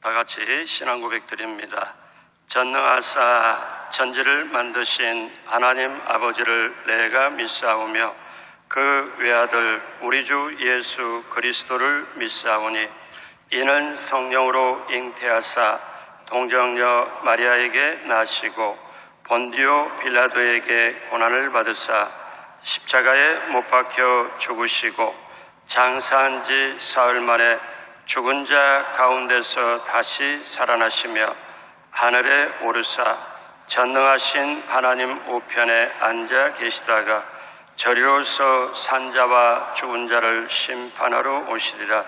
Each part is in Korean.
다 같이 신앙 고백 드립니다. 전능하사 천지를 만드신 하나님 아버지를 내가 믿사오며 그 외아들 우리 주 예수 그리스도를 믿사오니 이는 성령으로 잉태하사 동정녀 마리아에게 나시고 본디오 빌라도에게 고난을 받으사 십자가에 못 박혀 죽으시고 장사한 지 사흘 만에 죽은 자 가운데서 다시 살아나시며 하늘에 오르사 전능하신 하나님 우편에 앉아 계시다가 저리로서 산자와 죽은 자를 심판하러 오시리라.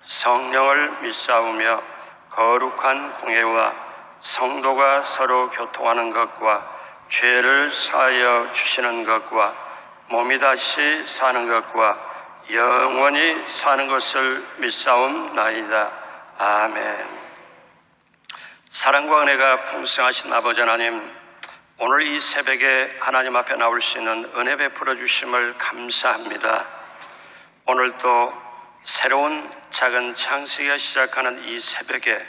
성령을 믿사오며 거룩한 공회와 성도가 서로 교통하는 것과 죄를 사하여 주시는 것과 몸이 다시 사는 것과 영원히 사는 것을 믿사옵나이다. 아멘. 사랑과 은혜가 풍성하신 아버지 하나님, 오늘 이 새벽에 하나님 앞에 나올 수 있는 은혜 베풀어 주심을 감사합니다. 오늘도 새로운 작은 창세기가 시작하는 이 새벽에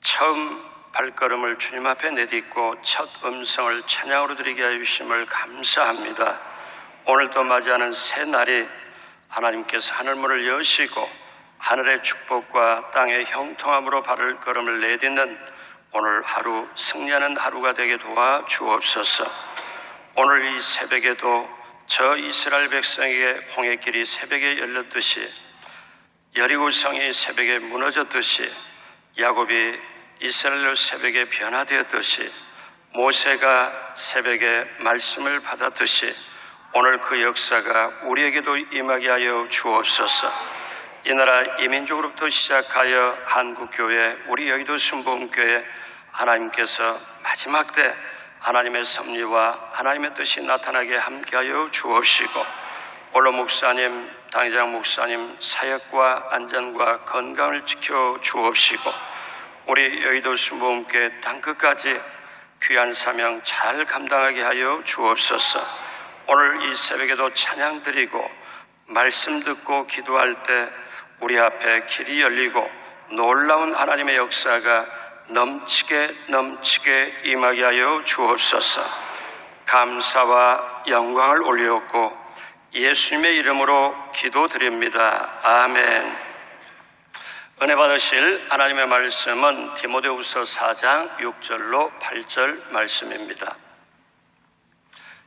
처음 발걸음을 주님 앞에 내딛고 첫 음성을 찬양으로 드리게 하여 주심을 감사합니다. 오늘도 맞이하는 새 날이 하나님께서 하늘문을 여시고 하늘의 축복과 땅의 형통함으로 발걸음을 내딛는 오늘 하루 승리하는 하루가 되게 도와 주옵소서. 오늘 이 새벽에도 저 이스라엘 백성에게 홍해길이 새벽에 열렸듯이 여리고성이 새벽에 무너졌듯이 야곱이 이스라엘 새벽에 변화되었듯이 모세가 새벽에 말씀을 받았듯이 오늘 그 역사가 우리에게도 임하게 하여 주옵소서. 이 나라 이민족으로부터 시작하여 한국교회, 우리 여의도 순복음교회 하나님께서 마지막 때 하나님의 섭리와 하나님의 뜻이 나타나게 함께하여 주옵시고 원로 목사님, 당회장 목사님 사역과 안전과 건강을 지켜 주옵시고 우리 여의도 순복음교회 땅끝까지 귀한 사명 잘 감당하게 하여 주옵소서. 오늘 이 새벽에도 찬양 드리고 말씀 듣고 기도할 때 우리 앞에 길이 열리고 놀라운 하나님의 역사가 넘치게 임하게 하여 주옵소서. 감사와 영광을 올리옵고 예수님의 이름으로 기도드립니다. 아멘. 은혜 받으실 하나님의 말씀은 디모데후서 4장 6절로 8절 말씀입니다.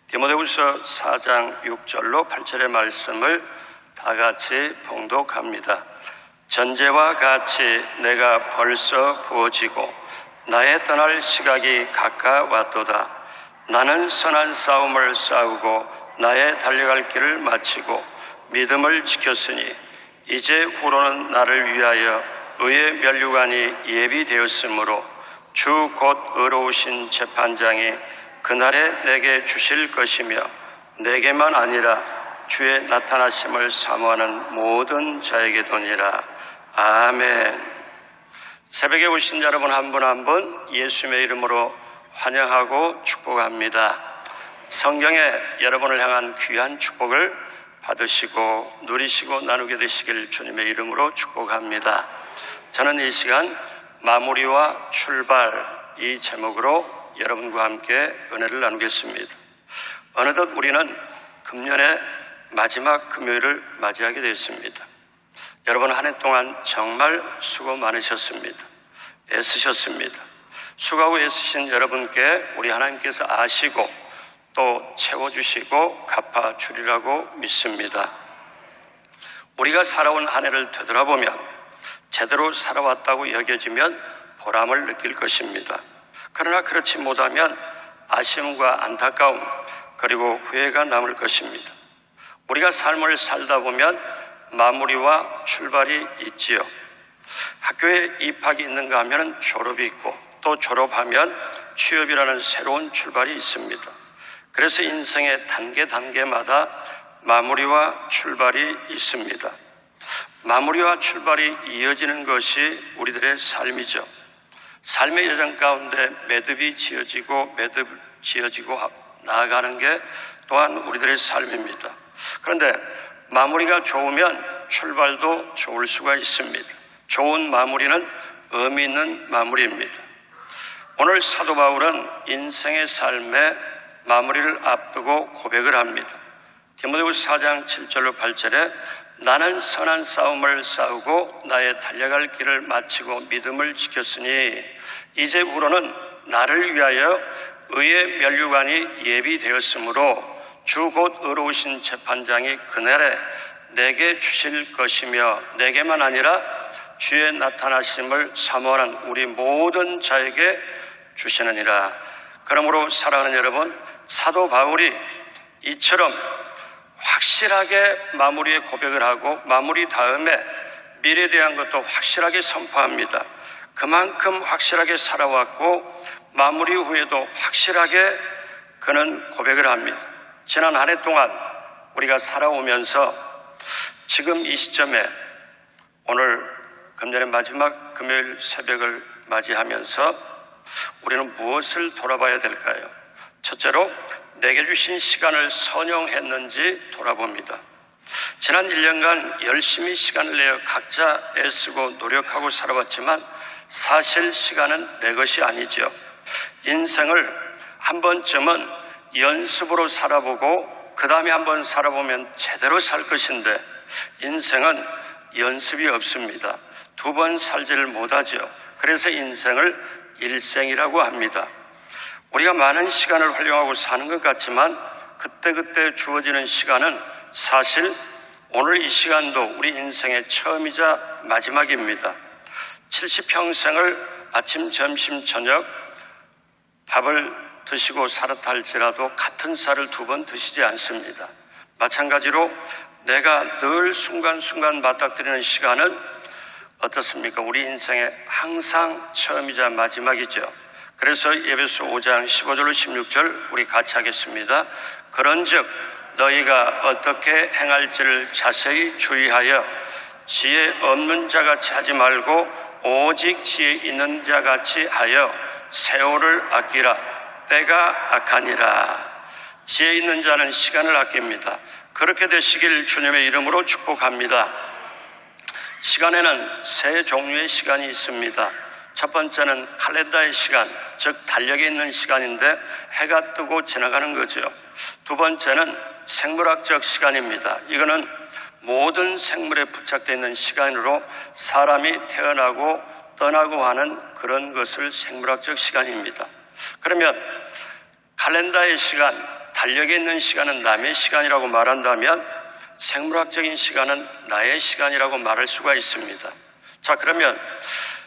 디모데후서 4장 6절로 8절의 말씀을 다 같이 봉독합니다. 전제와 같이 내가 벌써 부어지고 나의 떠날 시각이 가까웠도다. 나는 선한 싸움을 싸우고 나의 달려갈 길을 마치고 믿음을 지켰으니 이제 후로는 나를 위하여 의의 면류관이 예비되었으므로 주 곧 의로우신 재판장이 그날에 내게 주실 것이며 내게만 아니라 주의 나타나심을 사모하는 모든 자에게도니라. 아멘. 새벽에 오신 여러분 한 분 한 분 예수님의 이름으로 환영하고 축복합니다. 성경에 여러분을 향한 귀한 축복을 받으시고 누리시고 나누게 되시길 주님의 이름으로 축복합니다. 저는 이 시간 마무리와 출발 이 제목으로 여러분과 함께 은혜를 나누겠습니다. 어느덧 우리는 금년의 마지막 금요일을 맞이하게 되었습니다. 여러분 한 해 동안 정말 수고 많으셨습니다. 애쓰셨습니다. 수고하고 애쓰신 여러분께 우리 하나님께서 아시고 또 채워주시고 갚아주리라고 믿습니다. 우리가 살아온 한 해를 되돌아보면 제대로 살아왔다고 여겨지면 보람을 느낄 것입니다. 그러나 그렇지 못하면 아쉬움과 안타까움 그리고 후회가 남을 것입니다. 우리가 삶을 살다 보면 마무리와 출발이 있지요. 학교에 입학이 있는가 하면 졸업이 있고 또 졸업하면 취업이라는 새로운 출발이 있습니다. 그래서 인생의 단계마다 마무리와 출발이 있습니다. 마무리와 출발이 이어지는 것이 우리들의 삶이죠. 삶의 여정 가운데 매듭이 지어지고 나아가는 게 또한 우리들의 삶입니다. 그런데 마무리가 좋으면 출발도 좋을 수가 있습니다. 좋은 마무리는 의미 있는 마무리입니다. 오늘 사도 바울은 인생의 삶의 마무리를 앞두고 고백을 합니다. 디모데후서 4장 7절로 8절에 나는 선한 싸움을 싸우고 나의 달려갈 길을 마치고 믿음을 지켰으니 이제부로는 나를 위하여 의의 면류관이 예비되었으므로 주 곧 의로우신 재판장이 그날에 내게 주실 것이며 내게만 아니라 주의 나타나심을 사모하는 우리 모든 자에게 주시느니라. 그러므로 사랑하는 여러분, 사도 바울이 이처럼 확실하게 마무리의 고백을 하고 마무리 다음에 미래에 대한 것도 확실하게 선포합니다. 그만큼 확실하게 살아왔고 마무리 후에도 확실하게 그는 고백을 합니다. 지난 한 해 동안 우리가 살아오면서 지금 이 시점에 오늘 금년의 마지막 금요일 새벽을 맞이하면서 우리는 무엇을 돌아봐야 될까요? 첫째로 내게 주신 시간을 선용했는지 돌아봅니다. 지난 1년간 열심히 시간을 내어 각자 애쓰고 노력하고 살아왔지만 사실 시간은 내 것이 아니죠. 인생을 한 번쯤은 연습으로 살아보고 그 다음에 한번 살아보면 제대로 살 것인데 인생은 연습이 없습니다. 두 번 살지를 못하죠. 그래서 인생을 일생이라고 합니다. 우리가 많은 시간을 활용하고 사는 것 같지만 그때그때 주어지는 시간은 사실 오늘 이 시간도 우리 인생의 처음이자 마지막입니다. 70평생을 아침, 점심, 저녁 밥을 드시고 살았다 할지라도 같은 쌀을 두 번 드시지 않습니다. 마찬가지로 내가 늘 순간순간 맞닥뜨리는 시간은 어떻습니까? 우리 인생의 항상 처음이자 마지막이죠. 그래서 에베소 5장 15절로 16절 우리 같이 하겠습니다. 그런즉 너희가 어떻게 행할지를 자세히 주의하여 지혜 없는 자같이 하지 말고 오직 지혜 있는 자같이 하여 세월을 아끼라. 때가 악하니라. 지혜 있는 자는 시간을 아낍니다. 그렇게 되시길 주님의 이름으로 축복합니다. 시간에는 세 종류의 시간이 있습니다. 첫 번째는 칼렌다의 시간, 즉 달력에 있는 시간인데 해가 뜨고 지나가는 거죠. 두 번째는 생물학적 시간입니다. 이거는 모든 생물에 부착되어 있는 시간으로 사람이 태어나고 떠나고 하는 그런 것을 생물학적 시간입니다. 그러면 칼렌다의 시간, 달력에 있는 시간은 남의 시간이라고 말한다면 생물학적인 시간은 나의 시간이라고 말할 수가 있습니다. 자, 그러면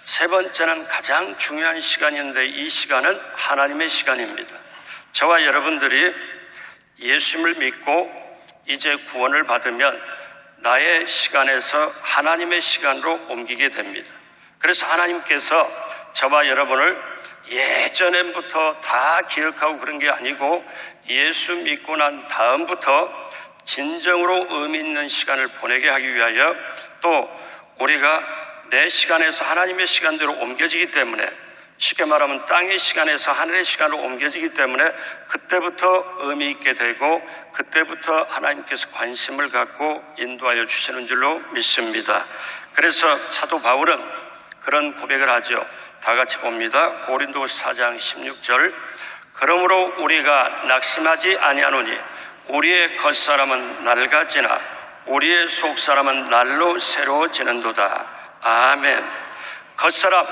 세 번째는 가장 중요한 시간인데 이 시간은 하나님의 시간입니다. 저와 여러분들이 예수님을 믿고 이제 구원을 받으면 나의 시간에서 하나님의 시간으로 옮기게 됩니다. 그래서 하나님께서 저와 여러분을 예전부터 다 기억하고 그런 게 아니고 예수 믿고 난 다음부터 진정으로 의미 있는 시간을 보내게 하기 위하여 또 우리가 내 시간에서 하나님의 시간대로 옮겨지기 때문에 쉽게 말하면 땅의 시간에서 하늘의 시간으로 옮겨지기 때문에 그때부터 의미 있게 되고 그때부터 하나님께서 관심을 갖고 인도하여 주시는 줄로 믿습니다. 그래서 사도 바울은 그런 고백을 하죠. 다 같이 봅니다. 고린도후서 4장 16절 그러므로 우리가 낙심하지 아니하노니 우리의 겉사람은 낡아지나 우리의 속사람은 날로 새로워지는도다. 아멘. 겉사람,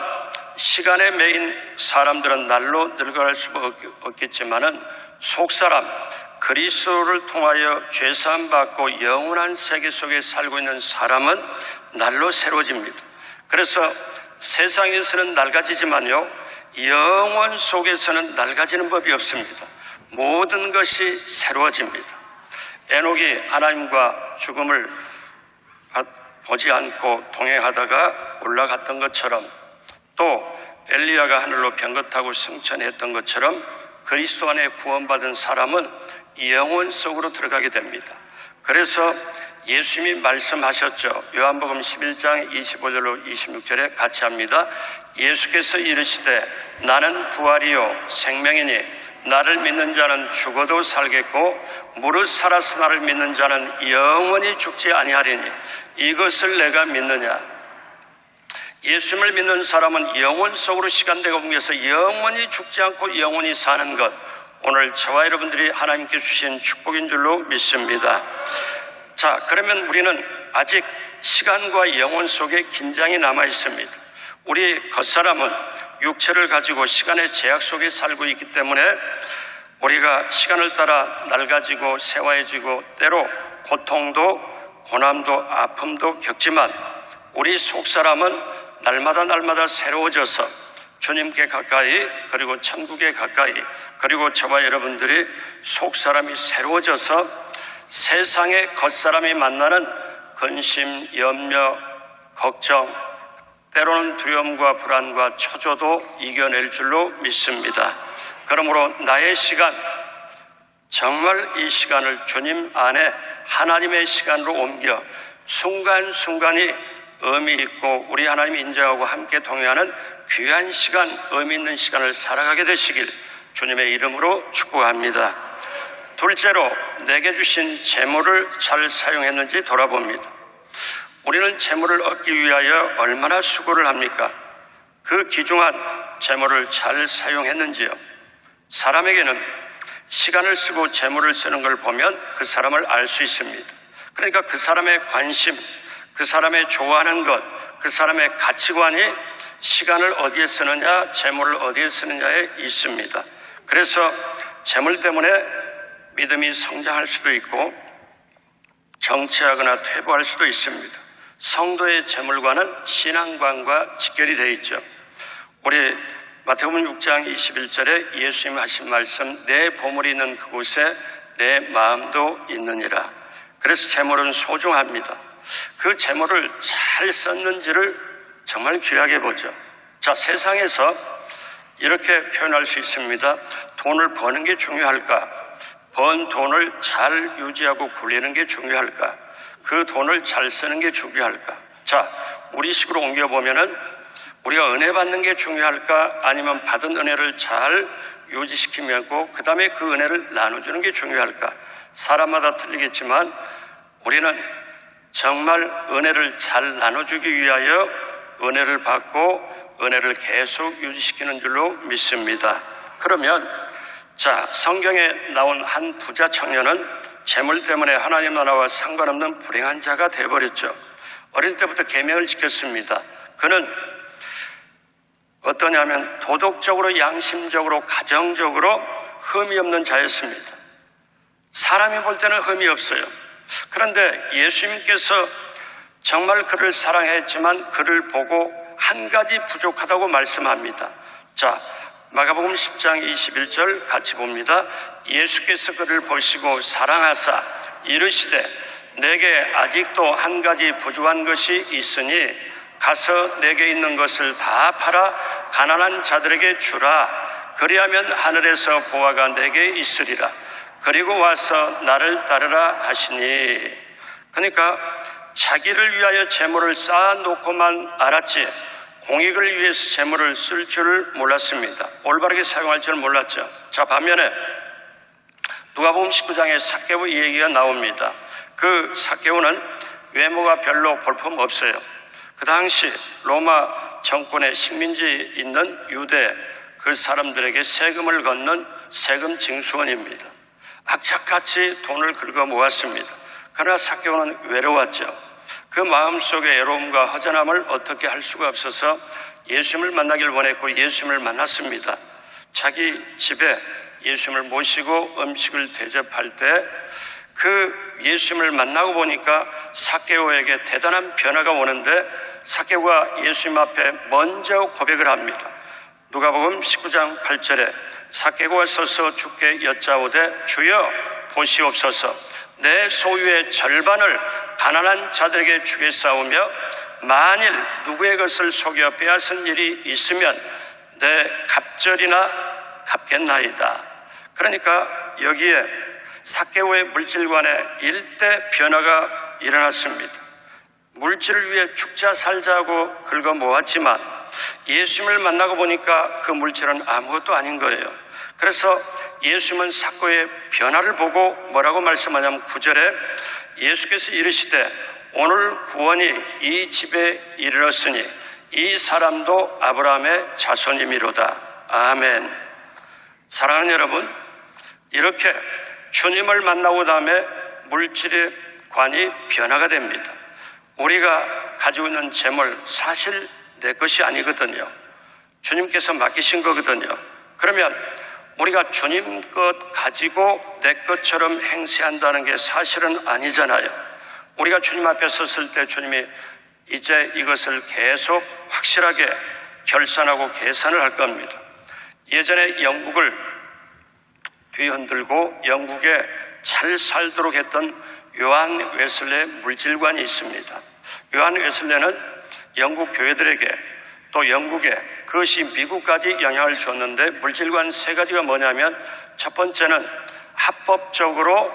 시간에 매인 사람들은 날로 늙어갈 수 없겠지만은 속사람, 그리스도를 통하여 죄사함 받고 영원한 세계 속에 살고 있는 사람은 날로 새로워집니다. 그래서 세상에서는 낡아지지만요, 영원 속에서는 낡아지는 법이 없습니다. 모든 것이 새로워집니다. 에녹이 하나님과 죽음을 보지 않고 동행하다가 올라갔던 것처럼 또 엘리야가 하늘로 병거 타고 승천했던 것처럼 그리스도 안에 구원받은 사람은 영원 속으로 들어가게 됩니다. 그래서 예수님이 말씀하셨죠. 요한복음 11장 25절로 26절에 같이 합니다. 예수께서 이르시되 나는 부활이요 생명이니 나를 믿는 자는 죽어도 살겠고 무릇 살아서 나를 믿는 자는 영원히 죽지 아니하리니 이것을 내가 믿느냐. 예수님을 믿는 사람은 영혼 속으로 시간대가 옮겨서 영원히 죽지 않고 영원히 사는 것, 오늘 저와 여러분들이 하나님께 주신 축복인 줄로 믿습니다. 자, 그러면 우리는 아직 시간과 영혼 속에 긴장이 남아 있습니다. 우리 겉사람은 육체를 가지고 시간의 제약 속에 살고 있기 때문에 우리가 시간을 따라 낡아지고 세화해지고 때로 고통도 고난도 아픔도 겪지만 우리 속사람은 날마다 새로워져서 주님께 가까이, 그리고 천국에 가까이, 그리고 저와 여러분들이 속사람이 새로워져서 세상의 겉사람이 만나는 근심, 염려, 걱정, 때로는 두려움과 불안과 초조도 이겨낼 줄로 믿습니다. 그러므로 나의 시간, 정말 이 시간을 주님 안에 하나님의 시간으로 옮겨 순간순간이 의미 있고 우리 하나님 인정하고 함께 동행하는 귀한 시간, 의미 있는 시간을 살아가게 되시길 주님의 이름으로 축복합니다. 둘째로 내게 주신 재물을 잘 사용했는지 돌아봅니다. 우리는 재물을 얻기 위하여 얼마나 수고를 합니까? 그 귀중한 재물을 잘 사용했는지요? 사람에게는 시간을 쓰고 재물을 쓰는 걸 보면 그 사람을 알 수 있습니다. 그러니까 그 사람의 관심, 그 사람의 좋아하는 것, 그 사람의 가치관이 시간을 어디에 쓰느냐, 재물을 어디에 쓰느냐에 있습니다. 그래서 재물 때문에 믿음이 성장할 수도 있고 정체하거나 퇴보할 수도 있습니다. 성도의 재물과는 신앙관과 직결이 되어 있죠. 우리 마태복음 6장 21절에 예수님이 하신 말씀, 내 보물이 있는 그곳에 내 마음도 있느니라. 그래서 재물은 소중합니다. 그 재물을 잘 썼는지를 정말 귀하게 보죠. 자, 세상에서 이렇게 표현할 수 있습니다. 돈을 버는 게 중요할까? 번 돈을 잘 유지하고 굴리는 게 중요할까? 그 돈을 잘 쓰는 게 중요할까? 자, 우리식으로 옮겨보면은 우리가 은혜 받는 게 중요할까? 아니면 받은 은혜를 잘 유지시키고 그 다음에 그 은혜를 나눠주는 게 중요할까? 사람마다 틀리겠지만 우리는 정말 은혜를 잘 나눠주기 위하여 은혜를 받고 은혜를 계속 유지시키는 줄로 믿습니다. 그러면 자, 성경에 나온 한 부자 청년은 재물 때문에 하나님 나라와 상관없는 불행한 자가 되어버렸죠. 어릴 때부터 계명을 지켰습니다. 그는 어떠냐면 도덕적으로, 양심적으로, 가정적으로 흠이 없는 자였습니다. 사람이 볼 때는 흠이 없어요. 그런데 예수님께서 정말 그를 사랑했지만 그를 보고 한 가지 부족하다고 말씀합니다. 자, 마가복음 10장 21절 같이 봅니다. 예수께서 그를 보시고 사랑하사 이르시되 내게 아직도 한 가지 부족한 것이 있으니 가서 내게 있는 것을 다 팔아 가난한 자들에게 주라. 그리하면 하늘에서 보화가 내게 있으리라. 그리고 와서 나를 따르라 하시니. 그러니까 자기를 위하여 재물을 쌓아놓고만 알았지 공익을 위해서 재물을 쓸 줄 몰랐습니다. 올바르게 사용할 줄 몰랐죠. 자, 반면에 누가복음 19장에 삭개오 이 얘기가 나옵니다. 그 삭개오는 외모가 별로 볼품 없어요. 그 당시 로마 정권의 식민지에 있는 유대 그 사람들에게 세금을 걷는 세금 징수원입니다. 악착같이 돈을 긁어 모았습니다. 그러나 삭개오는 외로웠죠. 그 마음속의 외로움과 허전함을 어떻게 할 수가 없어서 예수님을 만나길 원했고 예수님을 만났습니다. 자기 집에 예수님을 모시고 음식을 대접할 때 그 예수님을 만나고 보니까 삭개오에게 대단한 변화가 오는데 삭개오가 예수님 앞에 먼저 고백을 합니다. 누가복음 19장 8절에 삭개오가 서서 주께 여짜오되 주여 보시옵소서 내 소유의 절반을 가난한 자들에게 주겠사오며 만일 누구의 것을 속여 빼앗은 일이 있으면 내 갑절이나 갚겠나이다. 그러니까 여기에 삭개오의 물질관에 일대 변화가 일어났습니다. 물질을 위해 죽자 살자고 긁어 모았지만 예수님을 만나고 보니까 그 물질은 아무것도 아닌 거예요. 그래서 예수님은 삭개오의 변화를 보고 뭐라고 말씀하냐면 9절에 예수께서 이르시되 오늘 구원이 이 집에 이르렀으니 이 사람도 아브라함의 자손이미로다. 아멘. 사랑하는 여러분, 이렇게 주님을 만나고 다음에 물질의 관이 변화가 됩니다. 우리가 가지고 있는 재물 사실 내 것이 아니거든요. 주님께서 맡기신 거거든요. 그러면 우리가 주님 것 가지고 내 것처럼 행세한다는 게 사실은 아니잖아요. 우리가 주님 앞에 섰을 때 주님이 이제 이것을 계속 확실하게 결산하고 계산을 할 겁니다. 예전에 영국을 뒤흔들고 영국에 잘 살도록 했던 요한 웨슬레 물질관이 있습니다. 요한 웨슬레는 영국 교회들에게 또 영국에 그것이 미국까지 영향을 줬는데 물질관 세 가지가 뭐냐면 첫 번째는 합법적으로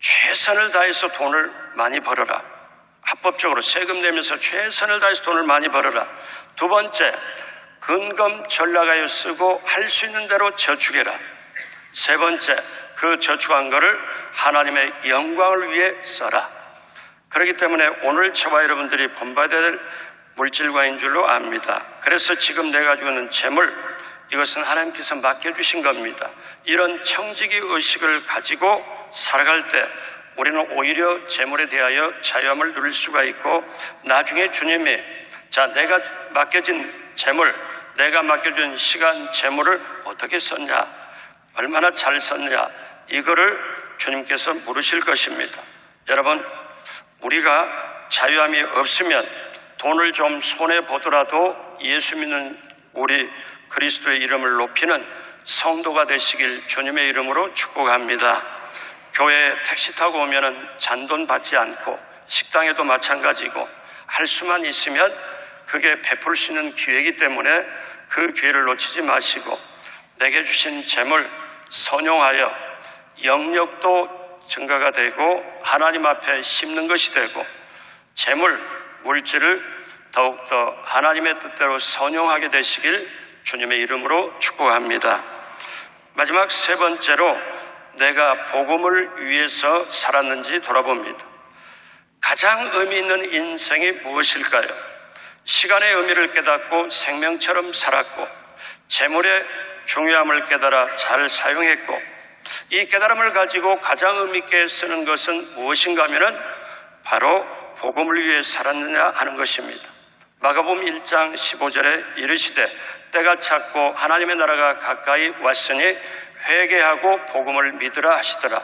최선을 다해서 돈을 많이 벌어라. 합법적으로 세금 내면서 최선을 다해서 돈을 많이 벌어라. 두 번째, 근검 전락하여 쓰고 할 수 있는 대로 저축해라. 세 번째, 그 저축한 거를 하나님의 영광을 위해 써라. 그렇기 때문에 오늘 저와 여러분들이 본받아야 될 물질과인 줄로 압니다. 그래서 지금 내가 가지고 있는 재물, 이것은 하나님께서 맡겨주신 겁니다. 이런 청지기 의식을 가지고 살아갈 때 우리는 오히려 재물에 대하여 자유함을 누릴 수가 있고, 나중에 주님이 내가 맡겨진 재물, 내가 맡겨준 시간, 재물을 어떻게 썼냐, 얼마나 잘 썼냐, 이거를 주님께서 물으실 것입니다. 여러분, 우리가 자유함이 없으면 돈을 좀 손해보더라도 예수 믿는 우리 그리스도의 이름을 높이는 성도가 되시길 주님의 이름으로 축복합니다. 교회에 택시 타고 오면은 잔돈 받지 않고, 식당에도 마찬가지고, 할 수만 있으면 그게 베풀 수 있는 기회이기 때문에 그 기회를 놓치지 마시고, 내게 주신 재물 선용하여 영역도 증가가 되고 하나님 앞에 심는 것이 되고, 재물, 물질을 더욱더 하나님의 뜻대로 선용하게 되시길 주님의 이름으로 축복합니다. 마지막 세 번째로, 내가 복음을 위해서 살았는지 돌아봅니다. 가장 의미 있는 인생이 무엇일까요? 시간의 의미를 깨닫고 생명처럼 살았고, 재물의 중요함을 깨달아 잘 사용했고, 이 깨달음을 가지고 가장 의미 있게 쓰는 것은 무엇인가 하면은 바로 복음을 위해 살았느냐 하는 것입니다. 마가복음 1장 15절에 이르시되 때가 찼고 하나님의 나라가 가까이 왔으니 회개하고 복음을 믿으라 하시더라.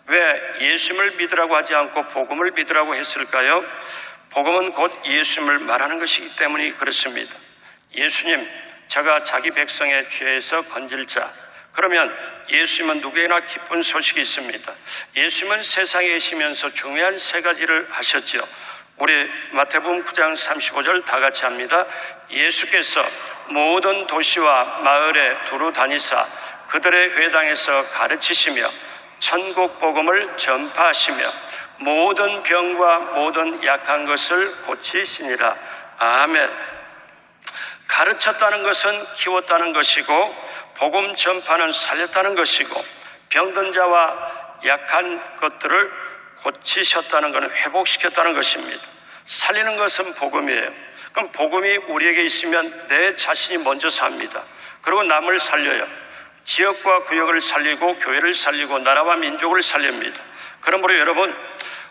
왜 예수님을 믿으라고 하지 않고 복음을 믿으라고 했을까요? 복음은 곧 예수님을 말하는 것이기 때문이 그렇습니다. 예수님, 저가 자기 백성의 죄에서 건질 자. 그러면 예수님은 누구에나 기쁜 소식이 있습니다. 예수님은 세상에 계시면서 중요한 세 가지를 하셨죠. 우리 마태복음 9장 35절 다 같이 합니다. 예수께서 모든 도시와 마을에 두루 다니사 그들의 회당에서 가르치시며 천국 복음을 전파하시며 모든 병과 모든 약한 것을 고치시니라. 아멘. 가르쳤다는 것은 키웠다는 것이고, 복음 전파는 살렸다는 것이고, 병든 자와 약한 것들을 고치셨다는 것은 회복시켰다는 것입니다. 살리는 것은 복음이에요. 그럼 복음이 우리에게 있으면 내 자신이 먼저 삽니다. 그리고 남을 살려요. 지역과 구역을 살리고 교회를 살리고 나라와 민족을 살립니다. 그러므로 여러분,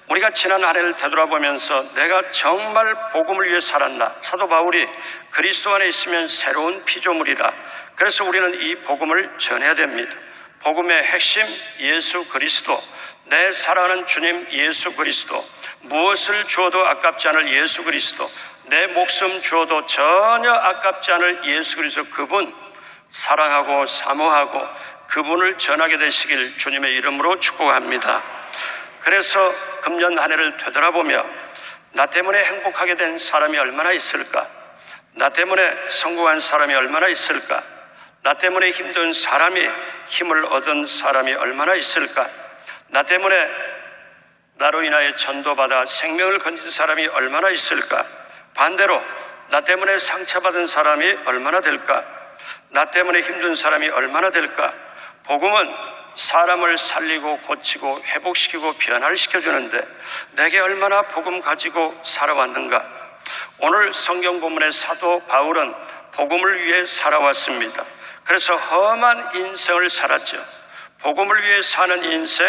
우리가 지난 한 해를 되돌아보면서 내가 정말 복음을 위해 살았나? 사도 바울이 그리스도 안에 있으면 새로운 피조물이라. 그래서 우리는 이 복음을 전해야 됩니다. 복음의 핵심 예수 그리스도, 내 사랑하는 주님 예수 그리스도, 무엇을 주어도 아깝지 않을 예수 그리스도, 내 목숨 주어도 전혀 아깝지 않을 예수 그리스도, 그분 사랑하고 사모하고 그분을 전하게 되시길 주님의 이름으로 축복합니다. 그래서 금년 한 해를 되돌아보며 나 때문에 행복하게 된 사람이 얼마나 있을까? 나 때문에 성공한 사람이 얼마나 있을까? 나 때문에 힘든 사람이 힘을 얻은 사람이 얼마나 있을까? 나 때문에 나로 인하여 전도받아 생명을 건진 사람이 얼마나 있을까? 반대로 나 때문에 상처받은 사람이 얼마나 될까? 나 때문에 힘든 사람이 얼마나 될까? 복음은 사람을 살리고 고치고 회복시키고 변화를 시켜주는데 내게 얼마나 복음 가지고 살아왔는가? 오늘 성경 본문의 사도 바울은 복음을 위해 살아왔습니다. 그래서 험한 인생을 살았죠. 복음을 위해 사는 인생,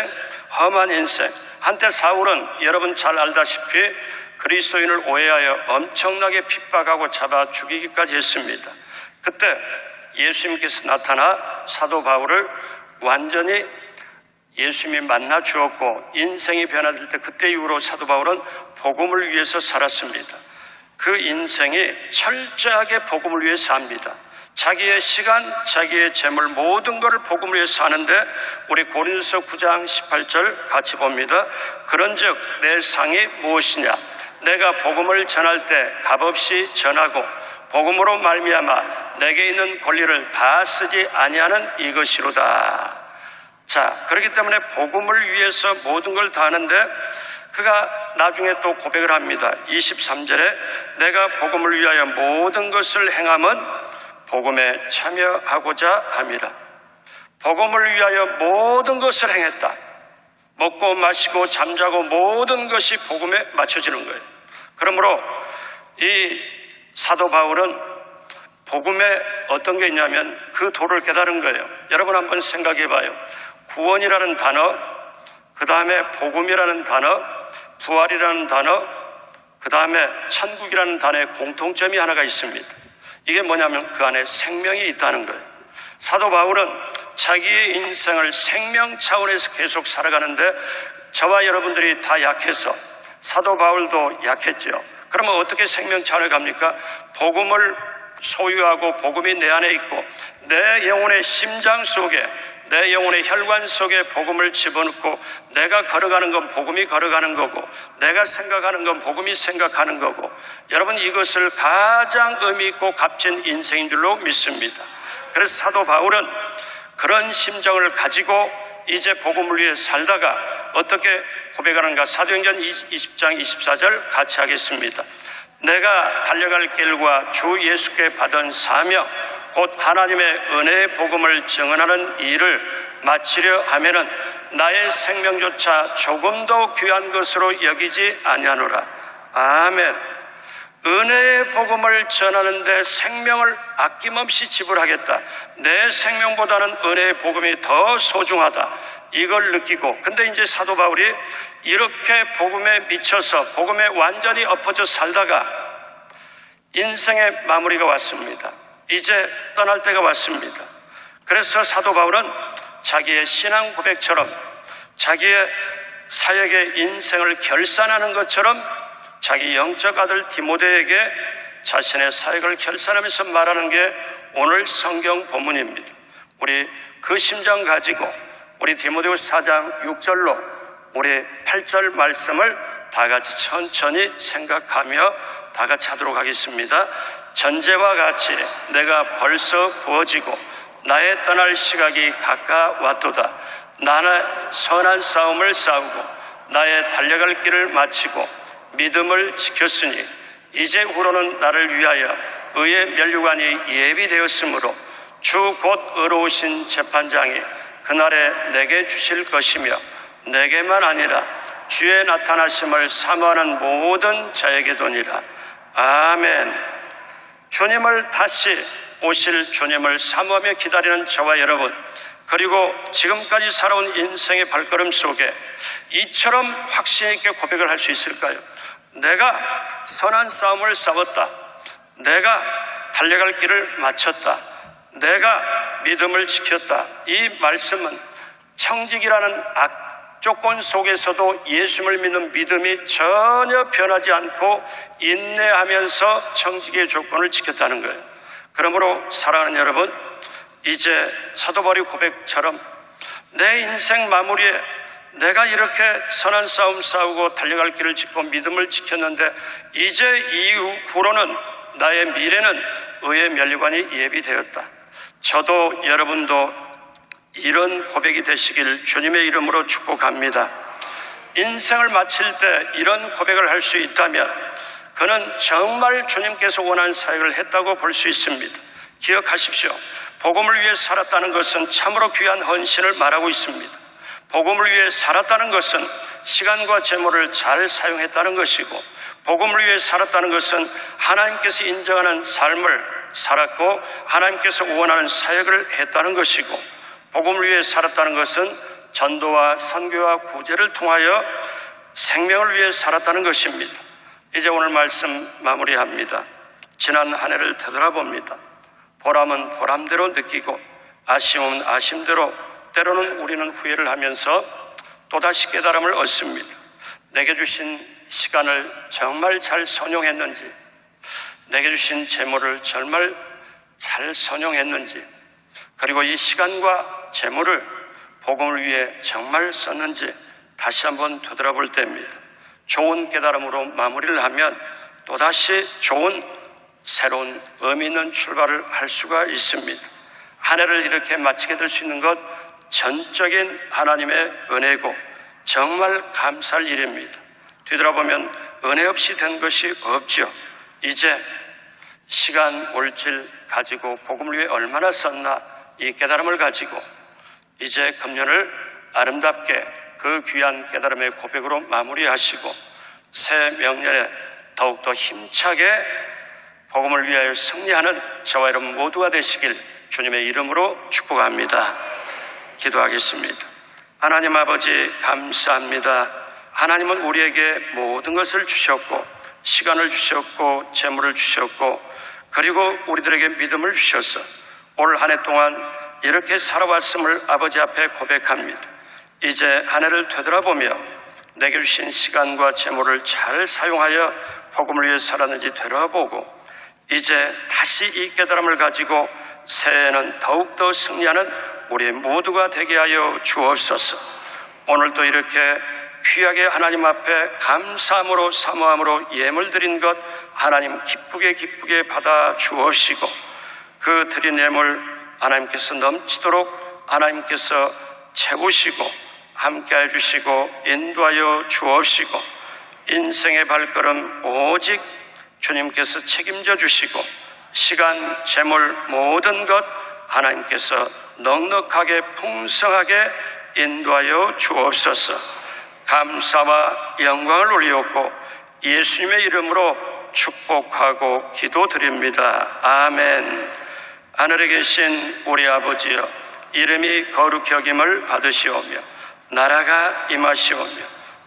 험한 인생. 한때 사울은 여러분 잘 알다시피 그리스도인을 오해하여 엄청나게 핍박하고 잡아 죽이기까지 했습니다. 그때 예수님께서 나타나 사도 바울을 완전히 예수님이 만나 주었고 인생이 변화될 때 그때 이후로 사도 바울은 복음을 위해서 살았습니다. 그 인생이 철저하게 복음을 위해 삽니다. 자기의 시간, 자기의 재물 모든 것을 복음을 위해서 하는데 우리 고린도서 9장 18절 같이 봅니다. 그런즉 내 상이 무엇이냐? 내가 복음을 전할 때 값없이 전하고 복음으로 말미암아 내게 있는 권리를 다 쓰지 아니하는 이것이로다. 자, 그렇기 때문에 복음을 위해서 모든 걸 다 하는데 그가 나중에 또 고백을 합니다. 23절에 내가 복음을 위하여 모든 것을 행함은 복음에 참여하고자 함이라. 복음을 위하여 모든 것을 행했다. 먹고 마시고 잠자고 모든 것이 복음에 맞춰지는 거예요. 그러므로 이 사도 바울은 복음에 어떤 게 있냐면 그 도를 깨달은 거예요. 여러분 한번 생각해 봐요. 구원이라는 단어, 그 다음에 복음이라는 단어, 부활이라는 단어, 그 다음에 천국이라는 단어의 공통점이 하나가 있습니다. 이게 뭐냐면 그 안에 생명이 있다는 거예요. 사도 바울은 자기의 인생을 생명 차원에서 계속 살아가는데 저와 여러분들이 다 약해서 사도 바울도 약했죠. 그러면 어떻게 생명 차원에 갑니까? 복음을 소유하고 복음이 내 안에 있고 내 영혼의 심장 속에 내 영혼의 혈관 속에 복음을 집어넣고 내가 걸어가는 건 복음이 걸어가는 거고 내가 생각하는 건 복음이 생각하는 거고 여러분 이것을 가장 의미 있고 값진 인생인 줄로 믿습니다. 그래서 사도 바울은 그런 심정을 가지고 이제 복음을 위해 살다가 어떻게 고백하는가? 사도행전 20장 24절 같이 하겠습니다. 내가 달려갈 길과 주 예수께 받은 사명 곧 하나님의 은혜의 복음을 증언하는 일을 마치려 하면은 나의 생명조차 조금도 귀한 것으로 여기지 아니하노라. 아멘. 은혜의 복음을 전하는데 생명을 아낌없이 지불하겠다. 내 생명보다는 은혜의 복음이 더 소중하다. 이걸 느끼고 근데 이제 사도 바울이 이렇게 복음에 미쳐서 복음에 완전히 엎어져 살다가 인생의 마무리가 왔습니다. 이제 떠날 때가 왔습니다. 그래서 사도 바울은 자기의 신앙 고백처럼 자기의 사역의 인생을 결산하는 것처럼 자기 영적 아들 디모데에게 자신의 사역을 결산하면서 말하는 게 오늘 성경 본문입니다. 우리 그 심정 가지고 우리 디모데후서 4장 6절로 우리 8절 말씀을 다 같이 천천히 생각하며 다 같이 하도록 하겠습니다. 전제와 같이 내가 벌써 부어지고 나의 떠날 시각이 가까웠도다. 나는 선한 싸움을 싸우고 나의 달려갈 길을 마치고 믿음을 지켰으니 이제 후로는 나를 위하여 의의 면류관이 예비되었으므로 주 곧 의로우신 재판장이 그날에 내게 주실 것이며 내게만 아니라 주의 나타나심을 사모하는 모든 자에게도니라. 아멘. 주님을 다시 오실 주님을 사모하며 기다리는 저와 여러분, 그리고 지금까지 살아온 인생의 발걸음 속에 이처럼 확신 있게 고백을 할 수 있을까요? 내가 선한 싸움을 싸웠다. 내가 달려갈 길을 마쳤다. 내가 믿음을 지켰다. 이 말씀은 청직이라는 악조건 속에서도 예수님을 믿는 믿음이 전혀 변하지 않고 인내하면서 청직의 조건을 지켰다는 거예요. 그러므로 사랑하는 여러분, 이제 사도 바울의 고백처럼 내 인생 마무리에 내가 이렇게 선한 싸움 싸우고 달려갈 길을 짚고 믿음을 지켰는데 이제 이후로는 나의 미래는 의의 면류관이 예비되었다. 저도 여러분도 이런 고백이 되시길 주님의 이름으로 축복합니다. 인생을 마칠 때 이런 고백을 할 수 있다면 그는 정말 주님께서 원하는 사역을 했다고 볼 수 있습니다. 기억하십시오. 복음을 위해 살았다는 것은 참으로 귀한 헌신을 말하고 있습니다. 복음을 위해 살았다는 것은 시간과 재물을 잘 사용했다는 것이고 복음을 위해 살았다는 것은 하나님께서 인정하는 삶을 살았고 하나님께서 원하는 사역을 했다는 것이고, 복음을 위해 살았다는 것은 전도와 선교와 구제를 통하여 생명을 위해 살았다는 것입니다. 이제 오늘 말씀 마무리합니다. 지난 한 해를 되돌아봅니다. 보람은 보람대로 느끼고 아쉬움은 아쉬움대로, 때로는 우리는 후회를 하면서 또다시 깨달음을 얻습니다. 내게 주신 시간을 정말 잘 선용했는지, 내게 주신 재물을 정말 잘 선용했는지, 그리고 이 시간과 재물을 복음을 위해 정말 썼는지 다시 한번 되돌아볼 때입니다. 좋은 깨달음으로 마무리를 하면 또다시 좋은 새로운 의미 있는 출발을 할 수가 있습니다. 한 해를 이렇게 마치게 될 수 있는 것 전적인 하나님의 은혜고 정말 감사할 일입니다. 뒤돌아보면 은혜 없이 된 것이 없죠. 이제 시간 물질 가지고 복음을 위해 얼마나 썼나, 이 깨달음을 가지고 이제 금년을 아름답게 그 귀한 깨달음의 고백으로 마무리하시고 새 명년에 더욱더 힘차게 복음을 위하여 승리하는 저와 여러분 모두가 되시길 주님의 이름으로 축복합니다. 기도하겠습니다. 하나님 아버지, 감사합니다. 하나님은 우리에게 모든 것을 주셨고 시간을 주셨고 재물을 주셨고 그리고 우리들에게 믿음을 주셔서 올 한 해 동안 이렇게 살아왔음을 아버지 앞에 고백합니다. 이제 한 해를 되돌아보며 내게 주신 시간과 재물을 잘 사용하여 복음을 위해 살았는지 되돌아보고 이제 다시 이 깨달음을 가지고 새해에는 더욱더 승리하는 우리 모두가 되게 하여 주옵소서. 오늘도 이렇게 귀하게 하나님 앞에 감사함으로 사모함으로 예물 드린 것 하나님 기쁘게 받아 주옵시고 그 드린 예물 하나님께서 넘치도록 하나님께서 채우시고 함께해 주시고 인도하여 주옵시고 인생의 발걸음 오직 주님께서 책임져 주시고 시간, 재물 모든 것 하나님께서 넉넉하게 풍성하게 인도하여 주옵소서. 감사와 영광을 올리옵고 예수님의 이름으로 축복하고 기도드립니다. 아멘. 하늘에 계신 우리 아버지여, 이름이 거룩히 여김을 받으시오며 나라가 임하시오며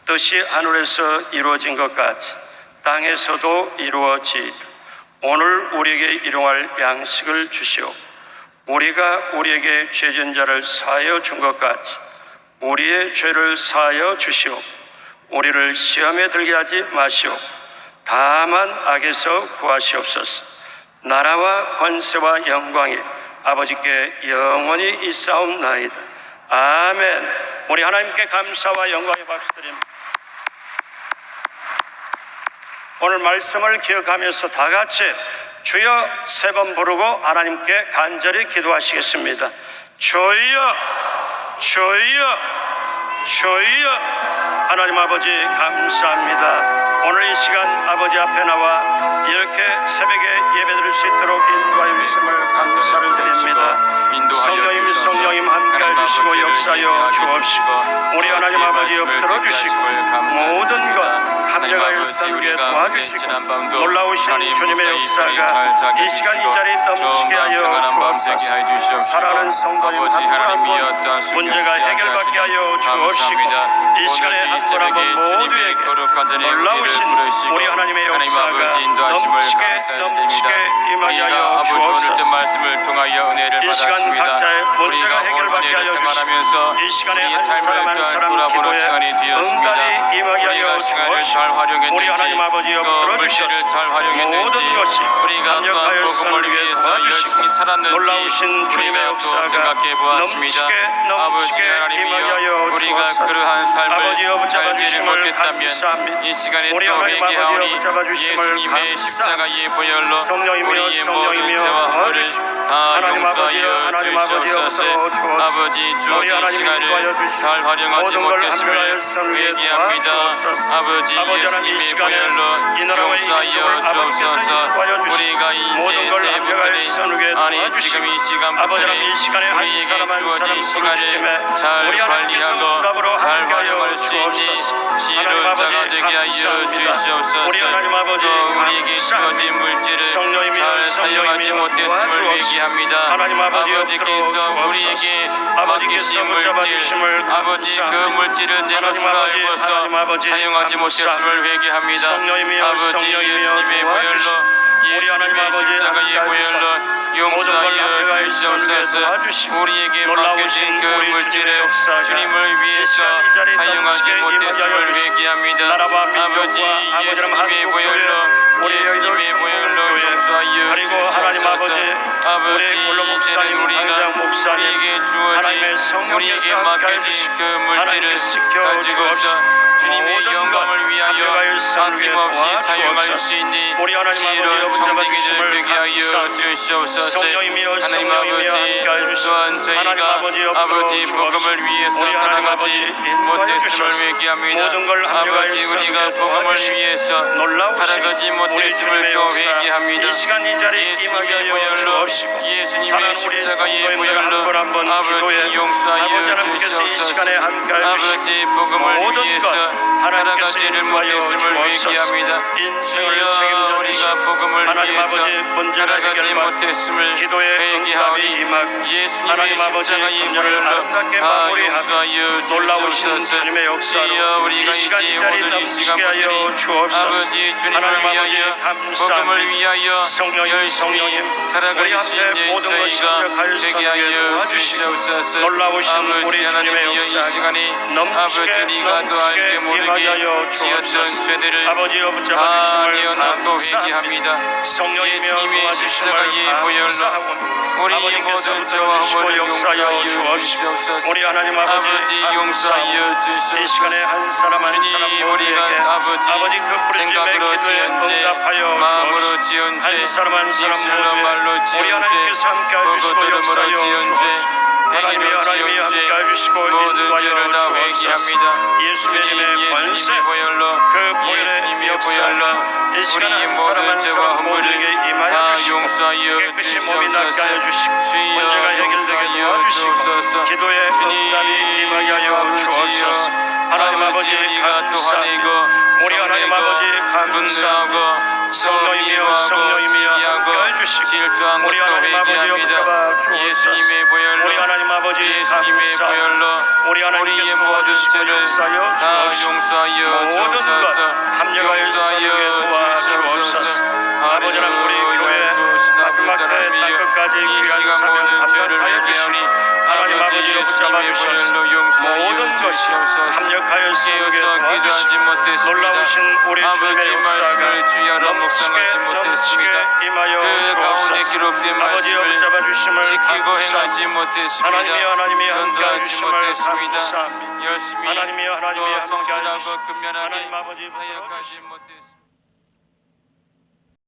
뜻이 하늘에서 이루어진 것 같이 땅에서도 이루어지이다. 오늘 우리에게 일용할 양식을 주시오. 우리가 우리에게 죄진 자를 사하여 준 것 같이 우리의 죄를 사하여 주시오. 우리를 시험에 들게 하지 마시오. 다만 악에서 구하시옵소서. 나라와 권세와 영광이 아버지께 영원히 있사옵나이다. 아멘. 우리 하나님께 감사와 영광의 박수 드립니다. 오늘 말씀을 기억하면서 다 같이 주여 세 번 부르고 하나님께 간절히 기도하시겠습니다. 주여, 주여, 주여. 하나님 아버지 감사합니다. 오늘 이 시간 아버지 앞에 나와 이렇게 새벽에 예배드릴 수 있도록 인도하여 주심을 감사를 드립니다. 성령님 함께해 주시고 역사여 주옵시고 우리 하나님 아버지 엎드려 주시고 모든 것 합력하여 싸우게 도와주시고 놀라우신 주님의 역사가 이 시간 이 자리에 넘치게 하여 주옵소서. 사랑하는 성도님 한 분 한 분 문제가 해결받게 하여 주옵시고 이 시간에 한 분 한 분 모두에게 놀라우신 우리 하나님의 역사가 넘치게 임하게 하여 주옵소서. 이 시간 각자의 문제가 해결받게 하여 주시고 이 시간에 한 사람 한 사람 기도에 응답이 임하게 하여 주옵시고 우리 하나님 아버지 엎드려 주셔서 모든 것이 합력하여 선을 위해 도와주시고 놀라우신 주님의 역사가 넘치게 임하게 하여 주옵소서. 아버지 붙잡아 주심을 감사합니다. 우리 하나님 아버지 붙잡아 주심을 감사합니다. 성령이며 도와주시고 하나님 아버지여 엎드려 주옵소서. 우리 하나님 잘 활용하지 못했음을 회개합니다. 아버지 예수님의 보혈로 용서하여 주옵소서. 우리가 이제 새 분들이 아니 도와주시고 지금 이 시간부터 아버지 하나님 이 시간에 한 우리에게 사람 한 주어진 사람 시간을 부르짖음에 잘 우리 하나님께서 관리하고 응답으로 잘 함께하여 활용할 수 있는 주옵소서. 지혜로운 자가 되게 하여 주시옵소서. 우리 하나님 아버지 또 우리에게 감사합니다. 주어진 물질을 성령이여, 잘 사용하지 성령이여, 못했음을 도와주옵소서. 회개합니다. 하나님 아버지 아버지께서 엎드려 우리에게 주옵소서. 맡기신 아버지께서 물질 붙잡아주심을 아버지 그 감사합니다. 물질을 내가 하나님 수가 아버지, 알고서 하나님 아버지, 사용하지 못했음을 감사합니다. 회개합니다. 성령이여, 아버지 성령이여, 예수님의 도와주시고 보혈로 우리 하나님 예수님의 아버지 십자가의 함께 보혈로 하소서. 용서하여 모든 걸 주시옵소서. 도와주시고 우리에게 놀라우신 맡겨진 그 우리 물질을 주님의 역사가 주님을 위해서 시간 이 자리에 사용하지 넘치게 못했음을 임하여 주시고 회개합니다. 나라와 민족과 아버지 아버지랑 예수님의 한국 보혈로 교회, 우리 예수님의 여의도 보혈로 성공교회, 용서하여 그리고 하나님 주시옵소서. 아버지, 아버지 우리 골로 이제는 목사님, 우리가 당장 목사님, 우리에게 주어진 하나님의 성령께서 우리에게 함께 맡겨진 해주시고 그 물질을 하나님께서 지켜 가지고서 주옵시고 주님의 모든 영광을 것 위하여 함께하여 일상을 위해 아낌없이 사용할 도와주옵소서. 수 있는 우리 하나님 지혜로운 아버지 청지기를 붙잡아주심을 되게 하여 감사합니다. 주시옵소서. 성령이여, 하나님 성령이여 아버지 함께하여 주시고 또한 하나님 저희가 아버지 엎드려 아버지 주옵소서. 복음을 위해서 우리 하나님 살아가지 아버지 인도하여 못했음을 주셔서 회개합니다. 모든 걸 합력하여 아버지 우리가 일상을 복음을 도와주시고 위해서 놀라우신 살아가지 우리 못했음을 주님의 또 역사 회개합니다. 이 시간 이 자리에 예수님의 임하여 보혈로 주옵시고 예수님의 사랑하는 우리 십자가의 성도님들 보혈로 한 번 한 번 아버지 기도해 용서하여 아버지 하나님께서 이 주시옵소서. 시간에 함께하여 주시고 아버지 복음을 모든 위해서 것 하나님께서 살아가지를 임하여 못했음을 주옵소서. 회개합니다. 인생을 주여 책임져 우리가 주시고 복음을 하나님 위해서 아버지 문제를 살아가지 해결받고 못했음을 기도의 응답이 회개하오니 임하고 예수님의 하나님 아버지 십자가의 금년을 보혈로 아름답게 다 마무리하며 용서하여 놀라우신 주시옵소서. 주님의 주여 역사로 우리가 이 시간 이 이제 자리에 모든 이 넘치게 시간분들이 하여 주옵소서. 아버지 주님을 하나님 아버지 위하여 감사합니다. 복음을 위하여 성령님, 열심히 성령님, 살아갈 우리 수 앞에 있는 모든 것을 저희가 합력하여 되게 하여 도와주시고 주시옵소서. 놀라우신 아버지 우리 주님의 하나님이여 이 역사가 시간에 넘치게 아버지 우리가 또 알게 모르게 임하여 지었던 주옵소서. 죄들을 아버지여 다 붙잡아주심을 내어놓고 감사합니다. 회개합니다. 성령님이여 예수님의 도와주심을 십자가의 보혈로 감사하고 우리의 아버지께서 모든 죄와 붙잡으시고 허물을 역사하여 용서하여 주옵시고 주시옵소서. 우리 하나님 아버지 용서하여 감사하고 이 시간에 주시옵소서. 한 사람 한 사람 주님 모두에게 우리가 아버지 그 부르심의 생각으로 기도에 지은 죄 응답하여 마음으로 주옵시고 지은 죄 한 사람 한 사람 입술로 모두에 말로 우리 지은 죄 하나님께서 함께 해주시고 그것들음으로 역사하여 지은 죄 주옵시고 행위로 하나님이 지은 죄 함께 해주시고 모든 죄를 다 인도하여 주옵소서. 회개합니다. 예수님의 권세 예수님의 보혈로 그 보혈의 예수님의 역사가 보혈로 이 시간에 우리의 한 사람 모든 한 죄와 사람 허물을 모두에게 임하여 다 주시고 용서하여 깨끗이 몸이 낫게 주시옵소서. 하여 주시고 주여 문제가 해결되게 용서하여 도와주시고 주옵소서. 기도의 응답이 임하게 하여 주옵소서. 하나님 아버지 감사합니다. 우리 하나님 아버지 감사합니다. 성령이며 성령이며 함께 해주시고 질투한 우리 것도 하나님 아버지 회개합니다. 붙잡아 주옵소서. 예수님의 보혈로 우리 하나님 아버지 예수님의 감사합니다. 보혈로 우리 우리의 하나님께서 모든 도와주시고 죄를 역사하여 다 주옵소서. 용서하여 모든 것 주옵소서. 합력하여 용서하여 살게 도와주옵소서. 주옵소서. 아버지랑 우리 교회 마지막 때 땅끝까지 이 귀한 시간 사명 모든 죄를 감당하여 회개하니 주시고 하나님 아버지 예수님의 붙잡아 주셔서 보혈로 용서하여 모든 것이 주시옵소서. 합력하여 살게 깨어서 기도하지 도와주시고 못했습니다. 놀라우신 우리 아버지 주님의 말씀을 역사가 주야로 묵상하지 못했습니다. 임하여 그 가운데 주옵소서. 기록된 아버지여 말씀을 붙잡아 주심을 지키고 감사합니다. 행하지 못했습니다. 하나님이 함께 전도하지 해주심을 못했습니다. 감사합니다. 열심히 하나님이 함께 또 해주시고 성실하고 근면하게 하나님 아버지 사역하지 못했습니다.